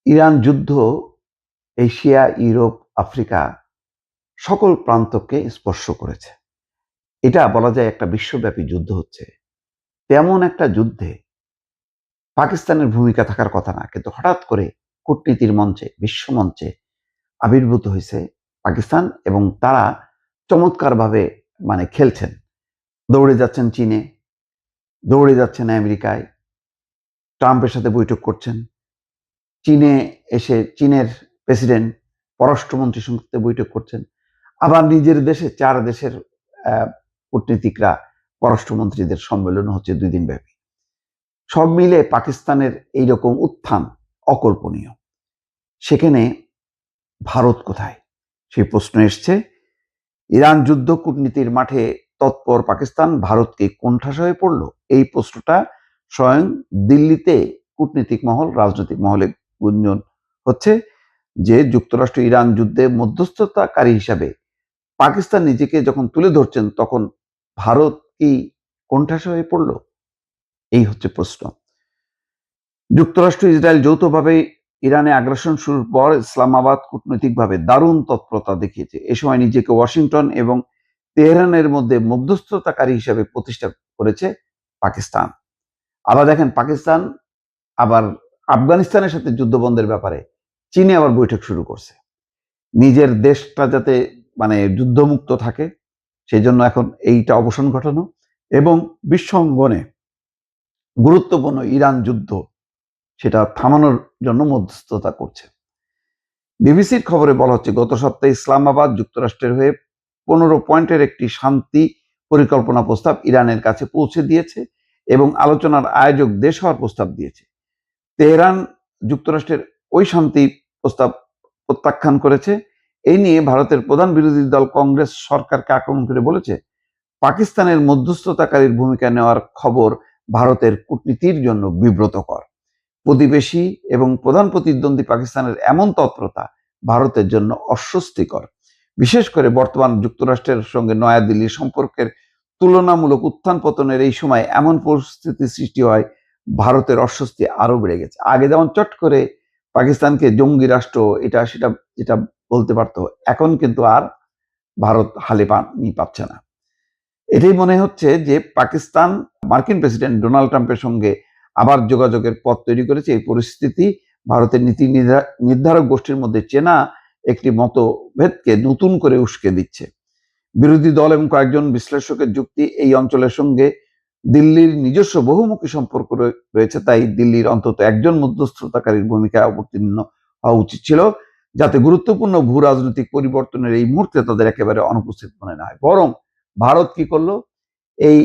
Iran যুদ্ধ Asia, Europe, Africa সকল প্রান্তকে স্পর্শ করেছে। এটা বলা যায় একটা বিশ্বব্যাপী যুদ্ধ হচ্ছে। তেমন একটা যুদ্ধে পাকিস্তানের ভূমিকা থাকার কথা না, কিন্তু হঠাৎ করে কূটনীতির মঞ্চে, বিশ্বমঞ্চে আবির্ভূত হয়েছে পাকিস্তান এবং তারা চমৎকারভাবে খেলছেন। দৌড়ে যাচ্ছেন চীনে, দৌড়ে যাচ্ছেন আমেরিকায়, ট্রাম্পের সাথে বৈঠক করছেন। চীনে এসে চীনের প্রেসিডেন্ট পররাষ্ট্রমন্ত্রীর সঙ্গে বৈঠক করছেন। আবার নিজের দেশে 4 দেশের কূটনীতিকরা পররাষ্ট্রমন্ত্রীদের সম্মেলন হচ্ছে 2 দিন ব্যাপী। সব মিলে পাকিস্তানের এইরকম উত্থান অকল্পনীয়। সেখানে ভারত কোথায়? সেই প্রশ্ন এসছে। ইরান যুদ্ধ কূটনীতির মাঠে তৎপর পাকিস্তান ভারতকে কোণঠাসা হয়ে পড়ল? এই প্রশ্নটা স্বয়ং দিল্লিতে কূটনীতিক মহল, রাজনৈতিক মহলে গুঞ্জন হচ্ছে যে যুক্তরাষ্ট্র ইরান যুদ্ধে মধ্যস্থতাকারী হিসাবে পাকিস্তান নিজেকে যখন তুলে ধরছেন তখন ভারত কি কোণঠাসা হয়ে পড়ল? এই হচ্ছে প্রশ্ন। যুক্তরাষ্ট্র ইসরায়েল যৌথভাবে ইরানে আগ্রাসন শুরুর পর ইসলামাবাদ কূটনৈতিকভাবে দারুণ তৎপরতা দেখিয়েছে। এ সময় নিজেকে ওয়াশিংটন এবং তেহরানের মধ্যে মধ্যস্থতাকারী হিসেবে প্রতিষ্ঠা করেছে পাকিস্তান। আবার দেখেন, পাকিস্তান আবার আফগানিস্তানের সাথে যুদ্ধবন্ধের ব্যাপারে চীনে আবার বৈঠক শুরু করছে। নিজের দেশটা যাতে যুদ্ধমুক্ত থাকে সেই জন্য এখন এইটা অবসান ঘটানো এবং বিশ্ব অঙ্গনে গুরুত্বপূর্ণ ইরান যুদ্ধ সেটা থামানোর জন্য মধ্যস্থতা করছে। বিবিসির খবরে বলা হচ্ছে, গত সপ্তাহে ইসলামাবাদ যুক্তরাষ্ট্রের হয়ে 15 পয়েন্টের একটি শান্তি পরিকল্পনা প্রস্তাব ইরানের কাছে পৌঁছে দিয়েছে এবং আলোচনার আয়োজক দেশ হওয়ার প্রস্তাব দিয়েছে। তেহরান যুক্তরাষ্ট্রের ওই শান্তি প্রস্তাব প্রত্যাখ্যান করেছে। এই নিয়ে ভারতের প্রধান বিরোধী দল কংগ্রেস সরকারকে আক্রমণ করে বলেছে, পাকিস্তানের মধ্যস্থতাকারীর ভূমিকা নেওয়ার খবর ভারতের কূটনীতির জন্য বিব্রতকর। প্রতিবেশী এবং প্রধান প্রতিদ্বন্দ্বী পাকিস্তানের এমন তৎপরতা ভারতের জন্য অস্বস্তিকর। বিশেষ করে বর্তমান যুক্তরাষ্ট্রের সঙ্গে নয়াদিল্লির সম্পর্কের তুলনামূলক উত্থান পতনের এই সময় এমন পরিস্থিতি সৃষ্টি হয় ভারতের অস্বস্তি আরো বেড়ে গেছে। আগে যেমন চট করে পাকিস্তানকে জঙ্গি রাষ্ট্র এটা সেটা যেটা বলতে পারতো, এখন কিন্তু আর ভারত হালে পানি পাচ্ছে না। এটাই মনে হচ্ছে যে পাকিস্তান মার্কিন প্রেসিডেন্ট ডোনাল্ড ট্রাম্পের সঙ্গে আবার যোগাযোগের পথ তৈরি করেছে। এই পরিস্থিতি ভারতের নীতি নির্ধারক গোষ্ঠীর মধ্যে চেনা একটি মতভেদকে নতুন করে উস্কে দিচ্ছে। বিরোধী দল এবং কয়েকজন বিশ্লেষকের যুক্তি, এই অঞ্চলের সঙ্গে দিল্লির নিজস্ব বহুমুখী সম্পর্ক রয়েছে, তাই দিল্লির অন্তত একজন মধ্যস্থতাকারীর ভূমিকায় অবতীর্ণ হওয়া উচিত ছিল, যাতে গুরুত্বপূর্ণ ভূ রাজনৈতিক পরিবর্তনের এই মুহূর্তে তাদের একেবারে অনুপস্থিত মনে না হয়। বরং ভারত কি করলো, এই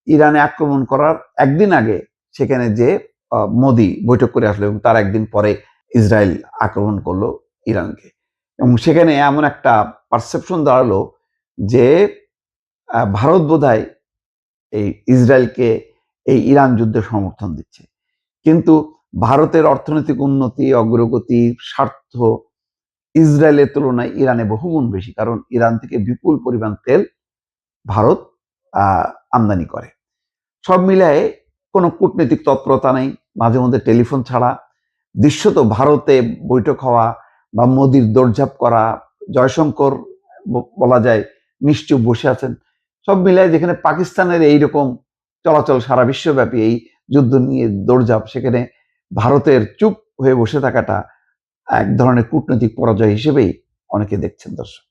ইরানে আক্রমণ করার একদিন আগে সেখানে যে মোদি বৈঠক করে আসলো এবং তার একদিন পরে ইসরায়েল আক্রমণ করলো ইরানকে। এবং সেখানে এমন একটা পারসেপশন দাঁড়ালো যে ভারত বোধহয় এই ইসরায়েলকে এই ইরান যুদ্ধে সমর্থন দিচ্ছে। কিন্তু ভারতের অর্থনৈতিক উন্নতি, অগ্রগতি, স্বার্থ ইসরায়েলের তুলনায় ইরানে বহুগুণ বেশি, কারণ ইরান থেকে বিপুল পরিমাণ তেল ভারত আমদানি করে। সব মিলায়ে কোনো কূটনৈতিক তৎপরতা নেই, মাঝে মধ্যে টেলিফোন ছাড়া। দৃশ্যত ভারতে বৈঠক হওয়া বা মোদির দৌড়ঝাঁপ করা, জয়শঙ্কর বলা যায় নিশ্চুপ বসে আছেন। সব মিলায় যেখানে পাকিস্তানের এইরকম চলাচল সারা বিশ্বব্যাপী এই যুদ্ধ নিয়ে দৌড়ঝাঁপ, সেখানে ভারতের চুপ হয়ে বসে থাকাটা এক ধরনের কূটনৈতিক পরাজয় হিসেবেই অনেকে দেখছেন। দর্শক।